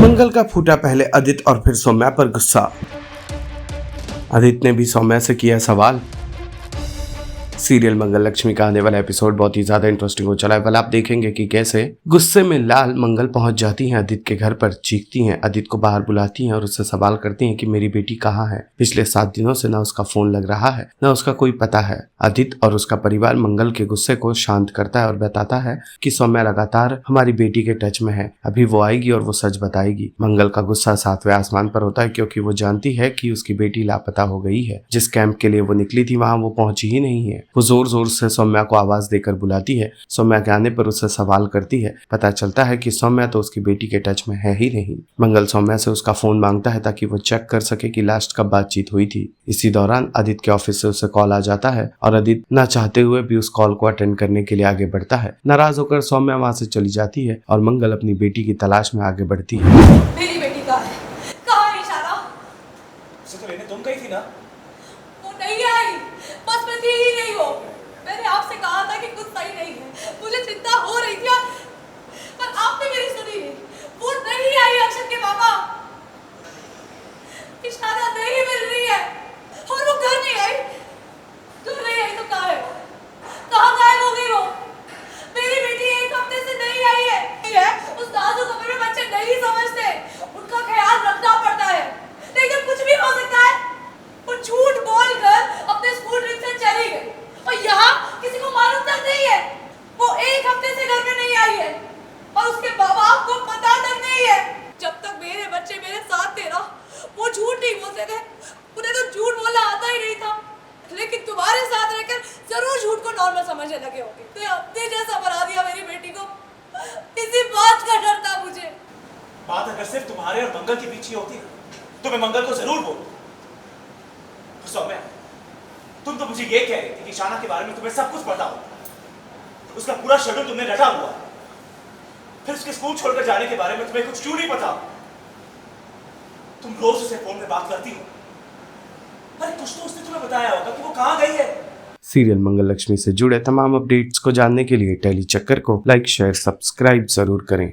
मंगल का फूटा पहले आदित्य और फिर सौम्या पर गुस्सा। आदित्य ने भी सौम्या से किया सवाल। सीरियल मंगल लक्ष्मी का आने वाला एपिसोड बहुत ही ज्यादा इंटरेस्टिंग हो चला है। कल आप देखेंगे कि कैसे गुस्से में लाल मंगल पहुंच जाती हैं आदित्य के घर पर, चीखती हैं, आदित्य को बाहर बुलाती हैं और उससे सवाल करती हैं कि मेरी बेटी कहाँ है। पिछले 7 दिनों से ना उसका फोन लग रहा है, ना उसका कोई पता है। आदित्य और उसका परिवार मंगल के गुस्से को शांत करता है और बताता है कि सौम्या लगातार हमारी बेटी के टच में है, अभी वो आएगी और वो सच बताएगी। मंगल का गुस्सा 7वें आसमान पर होता है क्योंकि वो जानती है कि उसकी बेटी लापता हो गई है। जिस कैंप के लिए वो निकली थी वहाँ वो पहुंची ही नहीं है। वो जोर जोर से सौम्या को आवाज देकर बुलाती है। सौम्या के आने पर उससे सवाल करती है। पता चलता है कि सौम्या तो उसकी बेटी के टच में है ही नहीं। मंगल सौम्या से उसका फोन मांगता है ताकि वो चेक कर सके कि लास्ट कब बातचीत हुई थी। इसी दौरान आदित्य के ऑफिस से उसे कॉल आ जाता है और आदित्य ना चाहते हुए भी उस कॉल को अटेंड करने के लिए आगे बढ़ता है। नाराज होकर सौम्या वहां से चली जाती है और मंगल अपनी बेटी की तलाश में आगे बढ़ती है। मेरी बेटी कहाँ है? कहाँ है इशारा? उसे तो लेने तुम गई थी ना? वो नहीं आई, बस में थी ही नहीं वो। मैंने आपसे कहा था कि कुछ सही नहीं है, मुझे चिंता हो रही थी पर आपने मेरी सुनी नहीं। वो नहीं आई अक्षत के पापा, इशारा नहीं मिल रही है और वो घर नहीं आई। घर नहीं आई तो कहाँ है? कहाँ गायब हो गई वो? मेरी बेटी 1 हफ्ते से नहीं आई है। उस नाजुक कमरे में बच्चे नहीं समझते, उनका ख्याल रखना पड़ता है, लेकिन कुछ भी हो सकता है। वो झूठ बोलकर अपने स्कूल ट्रिप से चली गई और यहाँ किसी को मालूम तक नहीं है। वो 1 हफ्ते से घर में नहीं आई है और उसके बाप को पता तक नहीं है। जब तक मेरे बच्चे मेरे साथ थे ना, वो झूठ नहीं बोलते थे, उन्हें तो झूठ बोलना आता ही नहीं था। लेकिन तुम्हारे साथ रहकर जरूर झूठ को नॉर्मल समझने लगे होंगे। तो अपने जैसा बना दिया मेरी बेटी को, इसी बात का डर था मुझे। बात अगर सिर्फ तुम्हारे और मंगल के बीच ही होती ना, तो मैं मंगल को जरूर बोलूं। सौम्या, तुम तो मुझे ये कह रही थी कि शाना के बारे में तुम्हें सब कुछ पता होता, उसका पूरा शेड्यूल तुमने रटा हुआ है। फिर उसके स्कूल छोड़कर जाने के बारे में तुम्हें कुछ क्यों नहीं पता? तुम रोज उसे फोन पे बात करती हो, अरे कुछ तो उसने तुम्हें बताया होगा कि वो कहाँ गई है। सीरियल मंगल लक्ष्मी से जुड़े तमाम अपडेट्स को जानने के लिए टेली चक्कर को लाइक, शेयर, सब्सक्राइब जरूर करें।